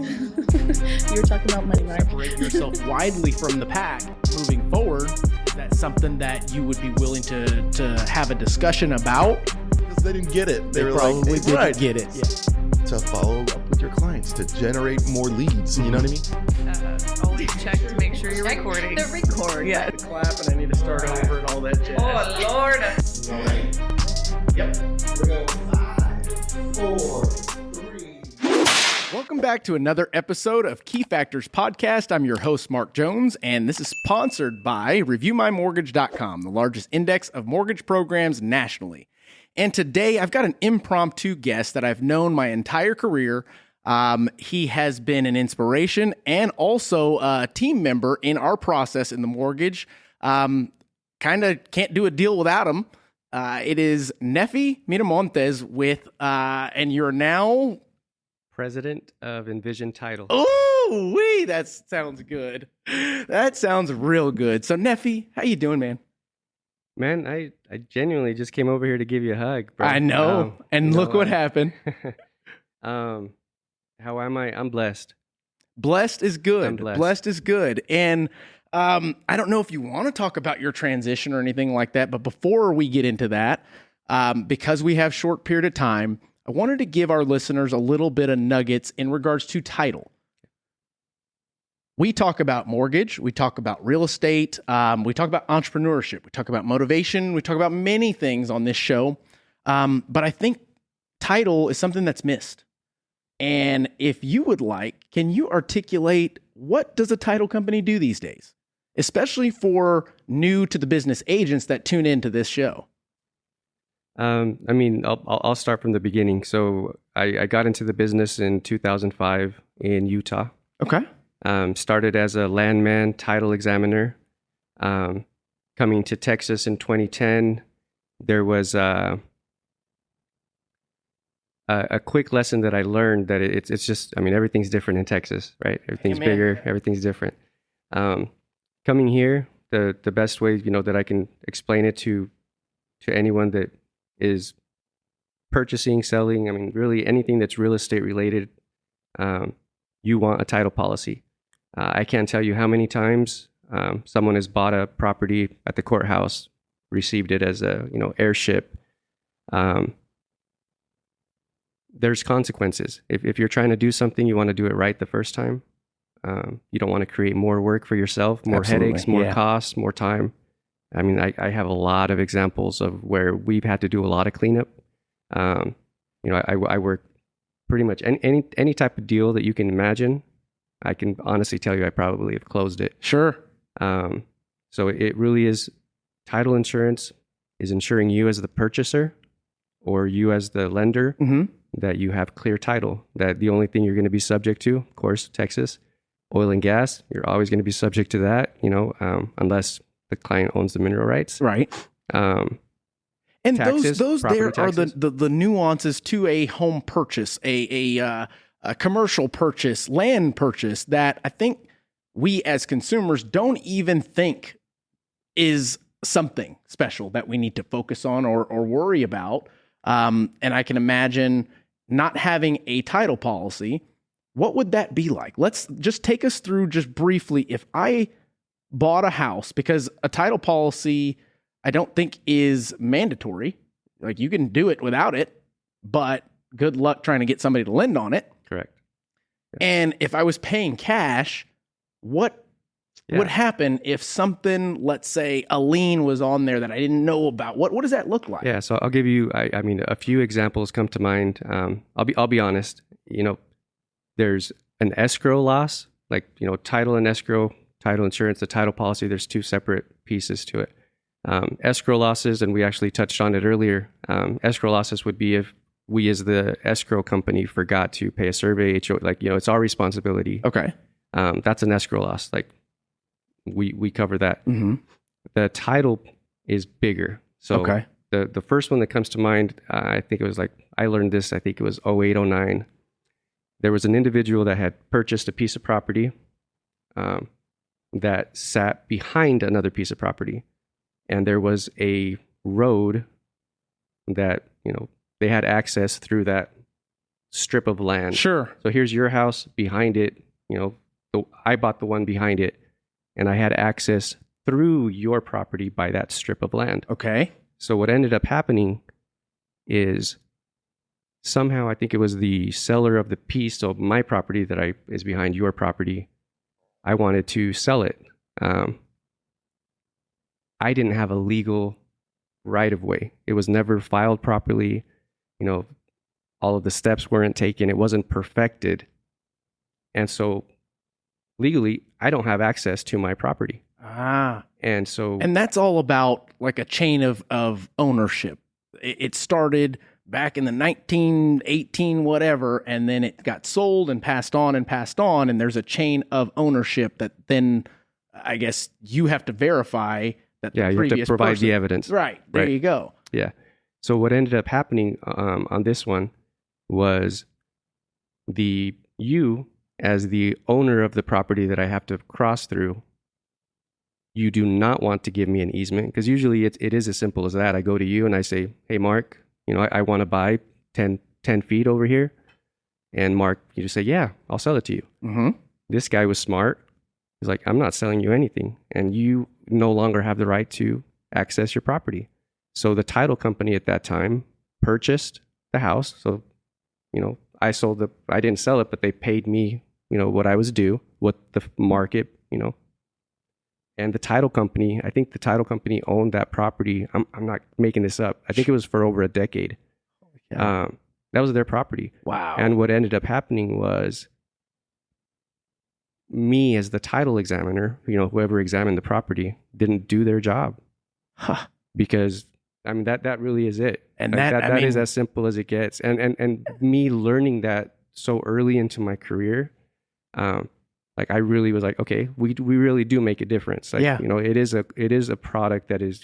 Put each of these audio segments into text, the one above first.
You were talking about money, right? Separate yourself widely from the pack moving forward. That's something that you would be willing to have a discussion about. Because they didn't get it. They were probably like, didn't get it. Yeah. To follow up with your clients, to generate more leads. You know what I mean? Always check to make sure you're recording. The record. Yeah. The clap, and I need to start over and all that jazz. Oh, Lord. Yep. Here we go. 5, 4, 3. Welcome back to another episode of Key Factors Podcast. I'm your host, Mark Jones, and this is sponsored by ReviewMyMortgage.com, the largest index of mortgage programs nationally. And today I've got an impromptu guest that I've known my entire career. He has been an inspiration and also a team member in our process in the mortgage. Kind of can't do a deal without him. It is Nefi Miramontes and you're now President of Envision Title. Oh, that sounds good. That sounds real good. So Nefi, how you doing, man? Man, I genuinely just came over here to give you a hug, bro. I know. And look what happened. How am I? I'm blessed. Blessed is good. I'm blessed. Blessed is good. And I don't know if you want to talk about your transition or anything like that, but before we get into that, because we have short period of time, I wanted to give our listeners a little bit of nuggets in regards to title. We talk about mortgage, we talk about real estate, we talk about entrepreneurship, we talk about motivation, we talk about many things on this show. But I think title is something that's missed. And if you would like, can you articulate what does a title company do these days, especially for new to the business agents that tune into this show? I'll start from the beginning. So I got into the business in 2005 in Utah. Okay. Started as a landman title examiner. Coming to Texas in 2010, there was a quick lesson that I learned that it's just, everything's different in Texas, right? Everything's bigger, everything's different. Coming here, the best way, that I can explain it to anyone that is purchasing, selling, really anything that's real estate related, you want a title policy. I can't tell you how many times someone has bought a property at the courthouse, received it as a airship. There's consequences. If you're trying to do something, you want to do it right the first time. You don't want to create more work for yourself, more headaches, more costs, more time. I have a lot of examples of where we've had to do a lot of cleanup. I work pretty much any type of deal that you can imagine. I can honestly tell you I probably have closed it. Sure. So it really is, title insurance is ensuring you as the purchaser or you as the lender that you have clear title, that the only thing you're going to be subject to, of course, Texas, oil and gas, you're always going to be subject to that, unless the client owns the mineral rights. Right. And taxes, those there taxes. are the nuances to a home purchase, a commercial purchase, land purchase that I think we as consumers don't even think is something special that we need to focus on or worry about. And I can imagine not having a title policy. What would that be like? Let's just take us through just briefly. If I bought a house, because a title policy, I don't think is mandatory. Like you can do it without it, but good luck trying to get somebody to lend on it. Correct. Yeah. And if I was paying cash, what would happen if something, let's say a lien was on there that I didn't know about? What does that look like? Yeah. So I'll give you, a few examples come to mind. I'll be honest, there's an escrow loss, like, title and escrow, title insurance, the title policy, there's two separate pieces to it. Escrow losses, and we actually touched on it earlier. Escrow losses would be if we as the escrow company forgot to pay a survey, it's our responsibility. Okay. That's an escrow loss. Like we cover that. Mm-hmm. The title is bigger. So the first one that comes to mind, I think it was I learned this, I think it was 08, 09. There was an individual that had purchased a piece of property that sat behind another piece of property. And there was a road that, they had access through that strip of land. Sure. So here's your house, behind it, I bought the one behind it, and I had access through your property by that strip of land. Okay. So what ended up happening is somehow, I think it was the seller of the piece of my property that is behind your property. I wanted to sell it. I didn't have a legal right of way. It was never filed properly. All of the steps weren't taken. It wasn't perfected. And so legally, I don't have access to my property. And so, and that's all about like a chain of ownership. It started back in the 1918 whatever, and then it got sold and passed on, and there's a chain of ownership that then I guess you have to verify that the you have to provide the evidence. Right. There you go. Yeah. So what ended up happening on this one was you as the owner of the property that I have to cross through, you do not want to give me an easement, because usually it is as simple as that. I go to you and I say, hey, Mark, I want to buy 10 feet over here. And Mark, you just say, yeah, I'll sell it to you. Mm-hmm. This guy was smart. He's like, I'm not selling you anything. And you no longer have the right to access your property. So the title company at that time purchased the house. So, I didn't sell it, but they paid me, what I was due, what the market, and the title company, I think the title company owned that property. I'm not making this up. I think it was for over a decade. Yeah. That was their property. Wow. And what ended up happening was me as the title examiner, whoever examined the property, didn't do their job. Huh. Because that really is it. And like, that is as simple as it gets. And me learning that so early into my career, I really was like, okay, we really do make a difference. Like, it is a product that is,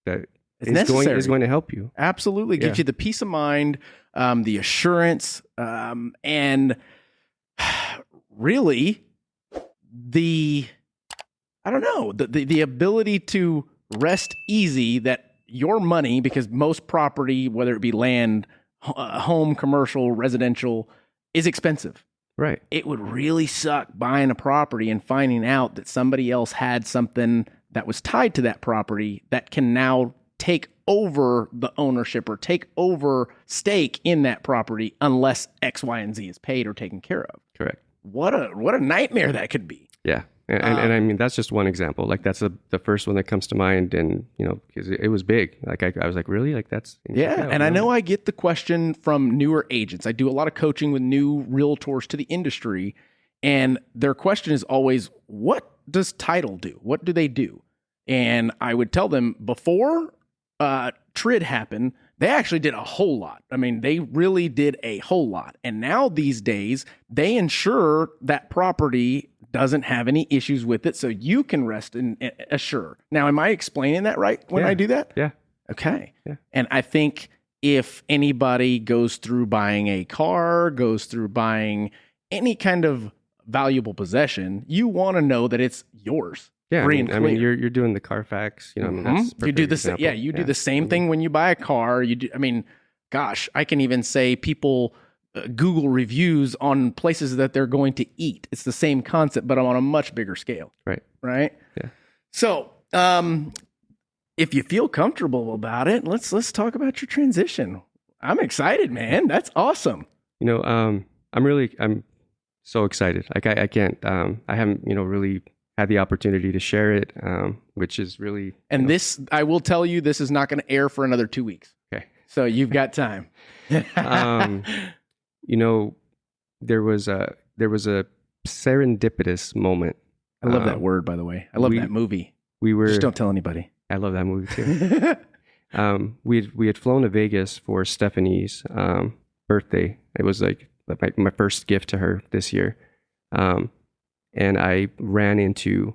that is going to help you. Absolutely. Gives you the peace of mind, the assurance, and really the ability to rest easy that your money, because most property, whether it be land, home, commercial, residential, is expensive. Right. It would really suck buying a property and finding out that somebody else had something that was tied to that property that can now take over the ownership or take over stake in that property unless X, Y, and Z is paid or taken care of. Correct. What a nightmare that could be. Yeah. And that's just one example. Like that's the first one that comes to mind, and because it was big. Like I was like, really? Like that's and I know I get the question from newer agents. I do a lot of coaching with new realtors to the industry, and their question is always, what does title do? What do they do? And I would tell them before TRID happened, they actually did a whole lot. I mean, they really did a whole lot. And now these days, they ensure that property doesn't have any issues with it, so you can rest and assure. Now, am I explaining that right when I do that? Yeah. Okay. Yeah. And I think if anybody goes through buying a car, goes through buying any kind of valuable possession, you want to know that it's yours. Yeah, I mean, you're doing the Carfax. That's you do the do the same thing when you buy a car. You do. I mean, gosh, I can even say people Google reviews on places that they're going to eat. It's the same concept, but on a much bigger scale. Right. Yeah. So, if you feel comfortable about it, let's talk about your transition. I'm excited, man. That's awesome. I'm so excited. Like I can't. I haven't really had the opportunity to share it, which is really. And this, I will tell you, this is not going to air for another 2 weeks. Okay. So you've got time. There was a serendipitous moment. I love that word, by the way. I love that movie. Just don't tell anybody. I love that movie too. We had flown to Vegas for Stephanie's birthday. It was like my first gift to her this year. And I ran into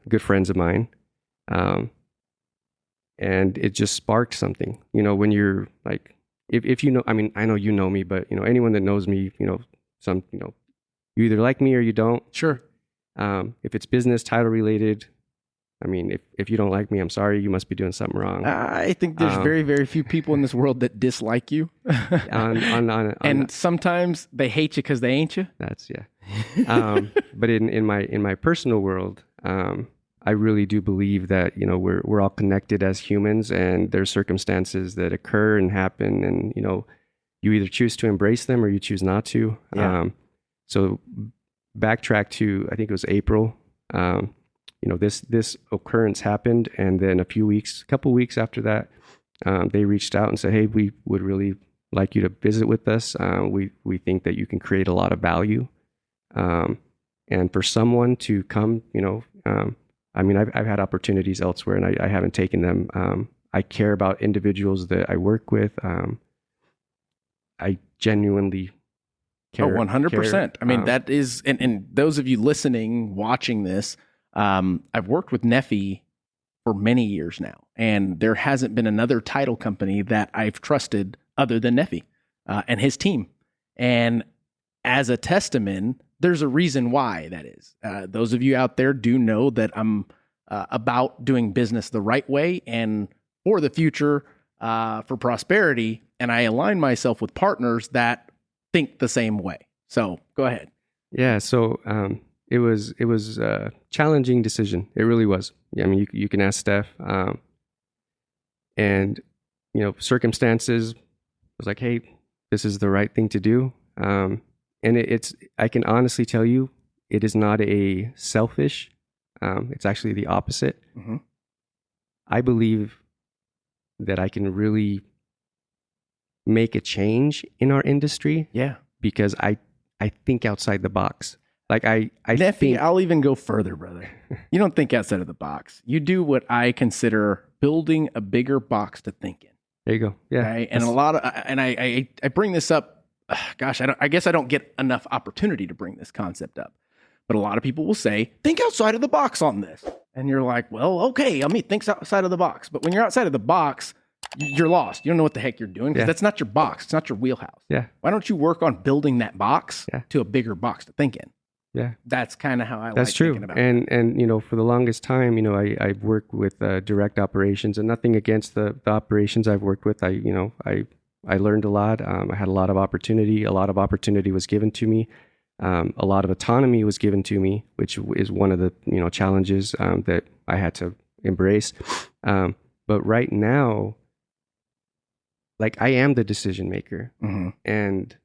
good friends of mine. And it just sparked something. When you're like, if I mean, I know you know me, but anyone that knows me, you either like me or you don't. Sure. If it's business, title related, I mean, if you don't like me, I'm sorry. You must be doing something wrong. I think there's very, very few people in this world that dislike you. And sometimes they hate you because they ain't you. That's but in my personal world, I really do believe that, you know, we're all connected as humans, and there's circumstances that occur and happen, and, you know, you either choose to embrace them or you choose not to. Yeah. So backtrack to, I think it was April. You know, this occurrence happened, and then a couple weeks after that, they reached out and said, "Hey, we would really like you to visit with us. We think that you can create a lot of value." And for someone to come, you know, I mean, I've had opportunities elsewhere, and I haven't taken them. I care about individuals that I work with. I genuinely care. 100%. I mean, that is, and those of you listening, watching this, I've worked with Nefi for many years now, and there hasn't been another title company that I've trusted other than Nefi and his team. And as a testament, there's a reason why that is. Those of you out there do know that I'm about doing business the right way and for the future, for prosperity, and I align myself with partners that think the same way. So go ahead. Yeah. So it was a challenging decision. It really was. Yeah, I mean, you can ask Steph. And, you know, circumstances was like, hey, this is the right thing to do. And I can honestly tell you, it is not a selfish. It's actually the opposite. Mm-hmm. I believe that I can really make a change in our industry. Yeah. Because I think outside the box. Like I Nefi, think, I'll even go further, brother. You don't think outside of the box. You do what I consider building a bigger box to think in. There you go. Yeah. Okay? And I bring this up. Gosh, I guess I don't get enough opportunity to bring this concept up. But a lot of people will say, think outside of the box on this. And you're like, well, okay, I mean, think outside of the box. But when you're outside of the box, you're lost. You don't know what the heck you're doing because that's not your box. It's not your wheelhouse. Yeah. Why don't you work on building that box to a bigger box to think in? Yeah. That's kind of how I That's like true. thinking about it. And, you know, for the longest time, you know, I've worked with direct operations, and nothing against the operations I've worked with. I learned a lot. I had a lot of opportunity. A lot of opportunity was given to me. A lot of autonomy was given to me, which is one of the, you know, challenges that I had to embrace. But right now, like, I am the decision maker, and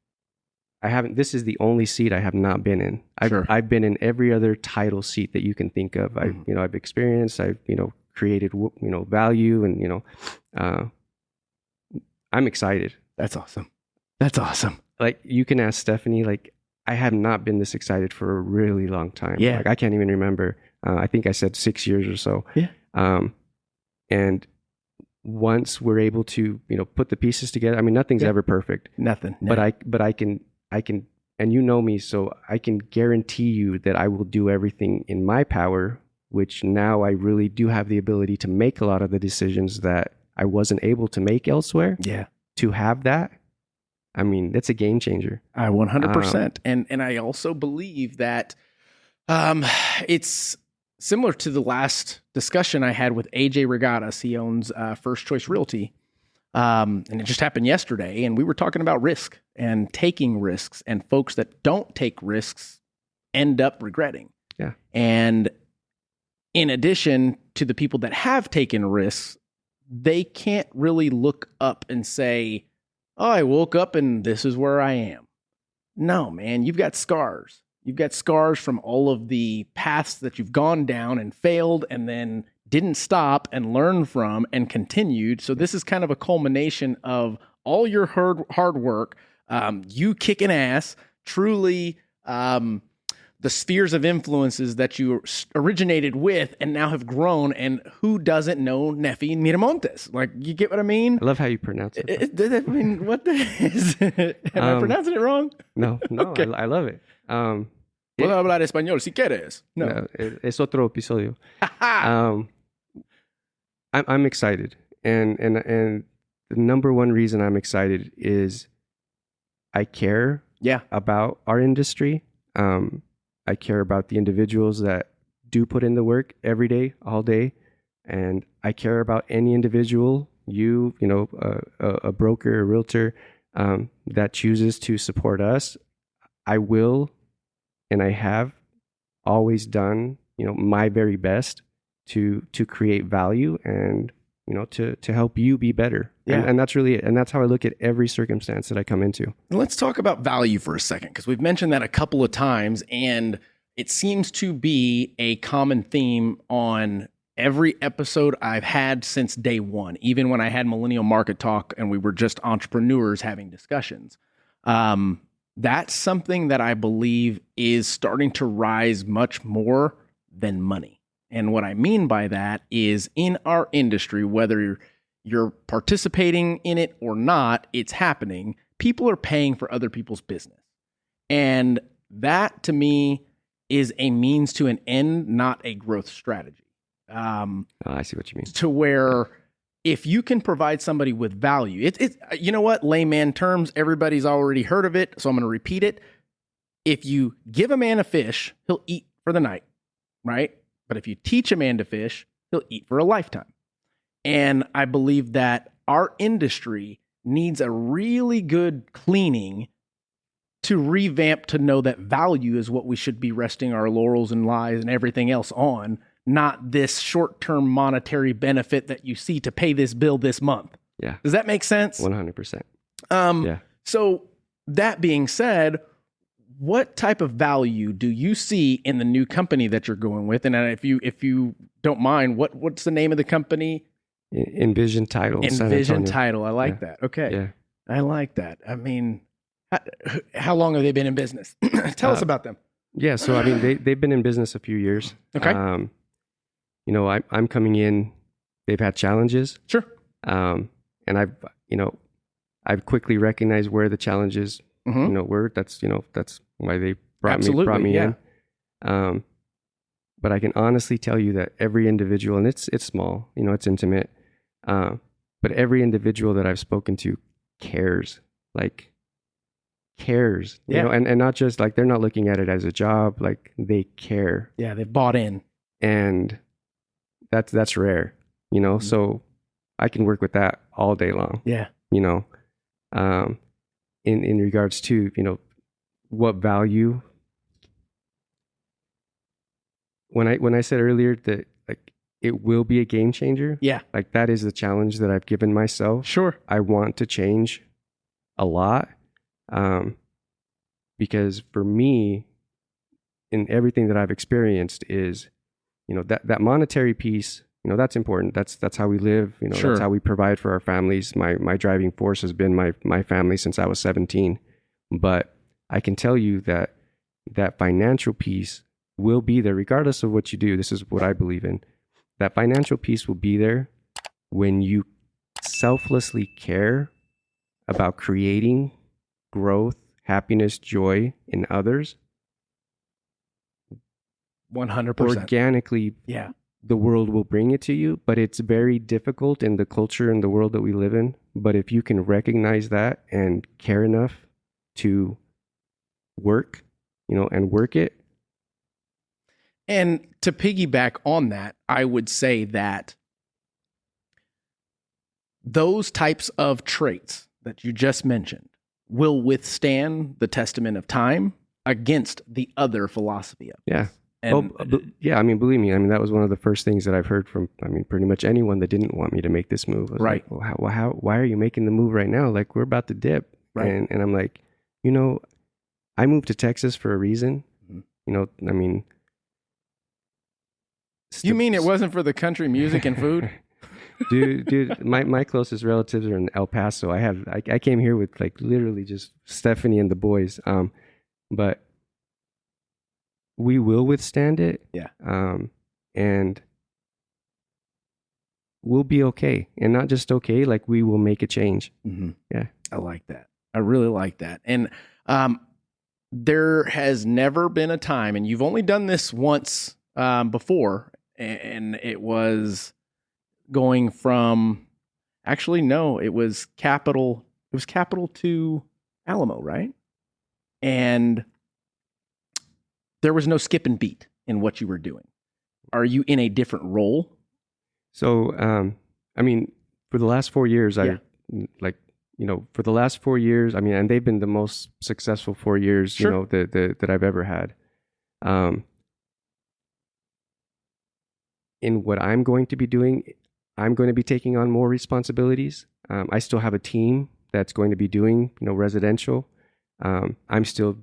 this is the only seat I have not been in. I've been in every other title seat that you can think of. I've experienced, I've, you know, created, you know, value, and, you know, I'm excited. That's awesome. That's awesome. Like, you can ask Stephanie, like, I have not been this excited for a really long time. Yeah. Like, I can't even remember. I think I said 6 years or so. Yeah. And once we're able to, you know, put the pieces together, I mean, nothing's ever perfect. Nothing. But I can, and you know me, so I can guarantee you that I will do everything in my power, which now I really do have the ability to make a lot of the decisions that I wasn't able to make elsewhere. Yeah. To have that, I mean, that's a game changer. 100%. And I also believe that it's similar to the last discussion I had with AJ Regatas. He owns First Choice Realty. And it just happened yesterday. And we were talking about risk and taking risks, and folks that don't take risks end up regretting. Yeah. And in addition to the people that have taken risks, they can't really look up and say, oh, I woke up and this is where I am. No, man, you've got scars. You've got scars from all of the paths that you've gone down and failed and then didn't stop and learn from and continued. So this is kind of a culmination of all your hard work, you kicking ass, truly the spheres of influences that you originated with and now have grown. And who doesn't know Nefi Miramontes? Like, you get what I mean? I love how you pronounce it. I mean, what the is it? Am I pronouncing it wrong? No, okay. I love it. Puedo hablar español si quieres. No. Es otro episodio. I'm excited. And the number one reason I'm excited is I care about our industry. I care about the individuals that do put in the work every day, all day, and I care about any individual, a broker, a realtor, that chooses to support us. I will, and I have always done, my very best to create value and, to help you be better. Yeah. And that's really it. And that's how I look at every circumstance that I come into. Let's talk about value for a second, because we've mentioned that a couple of times, and it seems to be a common theme on every episode I've had since day one, even when I had Millennial Market Talk and we were just entrepreneurs having discussions. That's something that I believe is starting to rise much more than money. And what I mean by that is, in our industry, whether you're participating in it or not, it's happening. People are paying for other people's business. And that, to me, is a means to an end, not a growth strategy. I see what you mean. To where if you can provide somebody with value, it's you know what, layman terms, everybody's already heard of it, so I'm going to repeat it. If you give a man a fish, he'll eat for the night, right? But if you teach a man to fish, he'll eat for a lifetime. And I believe that our industry needs a really good cleaning to revamp, to know that value is what we should be resting our laurels and lies and everything else on, not this short-term monetary benefit that you see to pay this bill this month. Yeah. Does that make sense? 100%. Yeah. So that being said, what type of value do you see in the new company that you're going with? And if you don't mind, what's the name of the company? Envision Title. Envision Title. I like that. Okay. Yeah. I like that. I mean, how long have they been in business? Tell us about them. Yeah. So, I mean, they've been in business a few years. Okay. I'm coming in, they've had challenges. Sure. And I've quickly recognized where the challenges, were. That's why they brought me in. But I can honestly tell you that every individual, and it's small, it's intimate, but every individual that I've spoken to cares, and not just like, they're not looking at it as a job, like they care. Yeah, they've bought in. And that's rare, so I can work with that all day long. Yeah. In regards to, what value, when I said earlier that like it will be a game changer. Yeah. Like that is the challenge that I've given myself. Sure. I want to change a lot. Because for me, in everything that I've experienced is, that monetary piece, that's important. That's how we live. Sure. That's how we provide for our families. My driving force has been my family since I was 17. But I can tell you that financial piece will be there regardless of what you do. This is what I believe in. That financial piece will be there when you selflessly care about creating growth, happiness, joy in others. 100%. Organically, yeah, the world will bring it to you, but it's very difficult in the culture and the world that we live in. But if you can recognize that and care enough to work, and work it. And to piggyback on that, I would say that those types of traits that you just mentioned will withstand the testament of time against the other philosophy of Yeah. this. And I mean, believe me, that was one of the first things that I've heard from, pretty much anyone that didn't want me to make this move. I was right. Like, well, why are you making the move right now? Like, we're about to dip. Right. And I'm like, I moved to Texas for a reason. Mm-hmm. You mean it wasn't for the country music and food? dude, my closest relatives are in El Paso. I came here with like literally just Stephanie and the boys. But we will withstand it. Yeah. And we'll be okay. And not just okay, like we will make a change. Mm-hmm. Yeah. I like that. I really like that. And there has never been a time, and you've only done this once before, and it was going from, actually, no, it was Capital to Alamo, right? And there was no skip and beat in what you were doing. are you in a different role? So, I mean, for the last 4 years, Yeah. for the last 4 years, I mean, and they've been the most successful 4 years, Sure. that I've ever had. In what I'm going to be doing, I'm going to be taking on more responsibilities. I still have a team that's going to be doing, residential. I'm still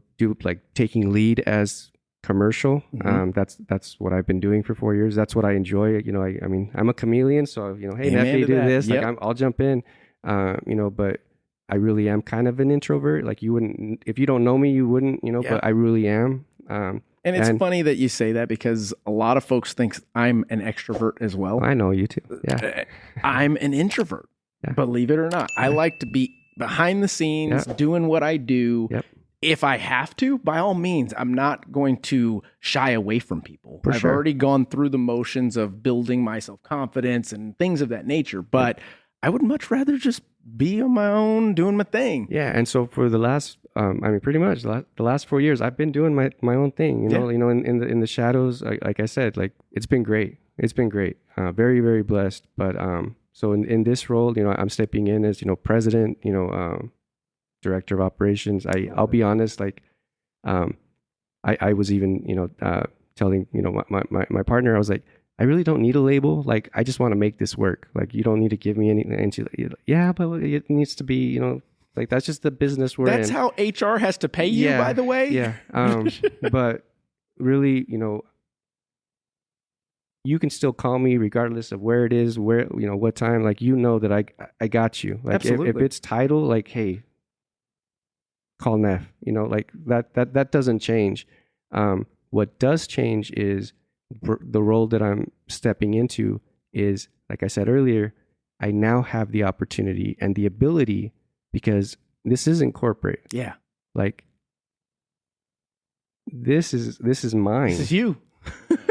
taking lead as commercial. Mhm. That's what I've been doing for 4 years. That's what I enjoy. I mean, I'm a chameleon, so hey, Amen Nefi, to do that. this. Yep. I'll jump in. But I really am kind of an introvert. Like you wouldn't, if you don't know me, you wouldn't, Yeah. But I really am. And it's funny that you say that because a lot of folks think I'm an extrovert as well. I know you too. Yeah. I'm an introvert, Yeah. believe it or not. I like to be behind the scenes, doing what I do. Yep. If I have to, by all means, I'm not going to shy away from people. For I've sure. already gone through the motions of building my self-confidence and things of that nature, but I would much rather just be on my own, doing my thing. Yeah, and so for the last, pretty much the last 4 years, I've been doing my own thing. In the shadows. Like I said, like it's been great. It's been great. Very, very blessed. But so in this role, I'm stepping in as president. Director of operations. I'll be honest. Like, I was even telling my partner, I was like, I really don't need a label. Like, I just want to make this work. Like, you don't need to give me anything. And she's like, yeah, but it needs to be, like that's just the business we're in. That's how HR has to pay you, by the way. Yeah. But really, you can still call me regardless of where it is, where, what time, like, that I got you. Like if Absolutely. it's title, like, hey, call Neff, like that doesn't change. What does change is the role that I'm stepping into is, like I said earlier, I now have the opportunity and the ability, because this isn't corporate. Yeah. Like this is mine. This is you.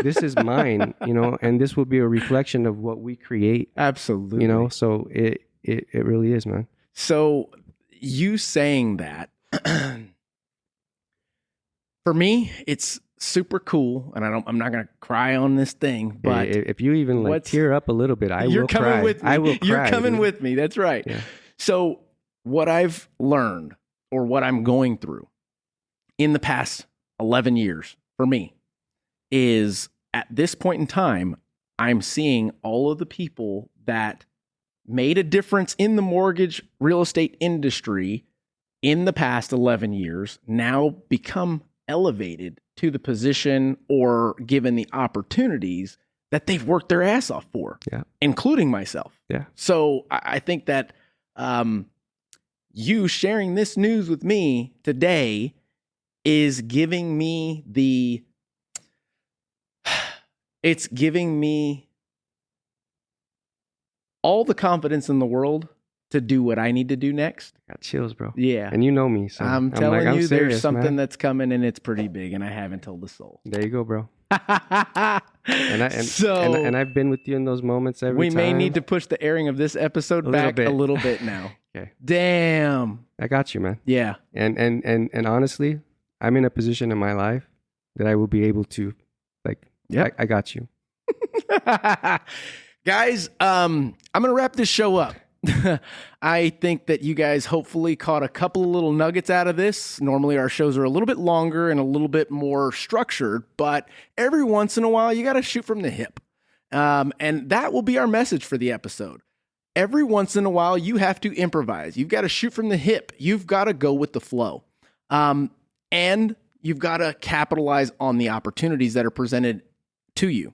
This is mine, and this will be a reflection of what we create. Absolutely. So it really is, man. So you saying that, for me, it's super cool, and I'm not gonna cry on this thing, but if you even like tear up a little bit, you're will coming cry. with me. I will cry. You're coming dude. with me. That's right. Yeah. So what I've learned, or what I'm going through in the past 11 years for me, is at this point in time, I'm seeing all of the people that made a difference in the mortgage real estate industry in the past 11 years now become elevated to the position or given the opportunities that they've worked their ass off for, including myself. Yeah. So I think that you sharing this news with me today is giving me it's giving me all the confidence in the world to do what I need to do next. Got chills, bro. Yeah. And you know me, so I'm telling you, serious, there's something man. that's coming, and it's pretty big, and I haven't told the soul. There you go, bro. And I've been with you in those moments every time. We may need to push the airing of this episode back a little bit now. Okay. Damn. I got you, man. Yeah. And honestly, I'm in a position in my life that I will be able to, like, I got you. Guys, I'm going to wrap this show up. I think that you guys hopefully caught a couple of little nuggets out of this. Normally our shows are a little bit longer and a little bit more structured, but every once in a while you got to shoot from the hip. And that will be our message for the episode. Every once in a while you have to improvise. You've got to shoot from the hip. You've got to go with the flow. And you've got to capitalize on the opportunities that are presented to you.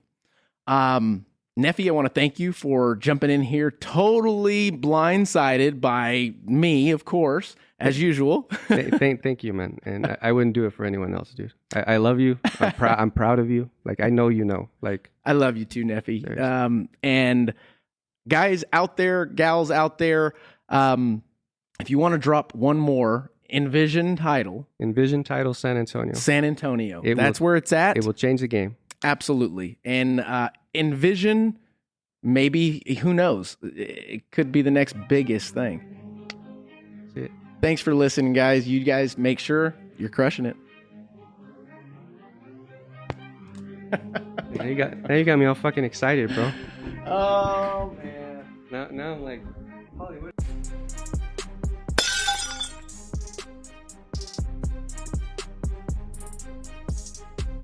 Nefi, I want to thank you for jumping in here, totally blindsided by me, of course, as usual. Thank you, man. And I wouldn't do it for anyone else, dude. I love you. I'm proud of you. Like, I know, like, I love you too, Nefi. And guys out there, gals out there, if you want to drop one more, Envision Title, San Antonio. That's where it's at. It will change the game. Absolutely. And Envision, maybe, who knows? It could be the next biggest thing. That's it. Thanks for listening, guys. You guys make sure you're crushing it. Now you got me all fucking excited, bro. Oh man. Now I'm like, Hollywood.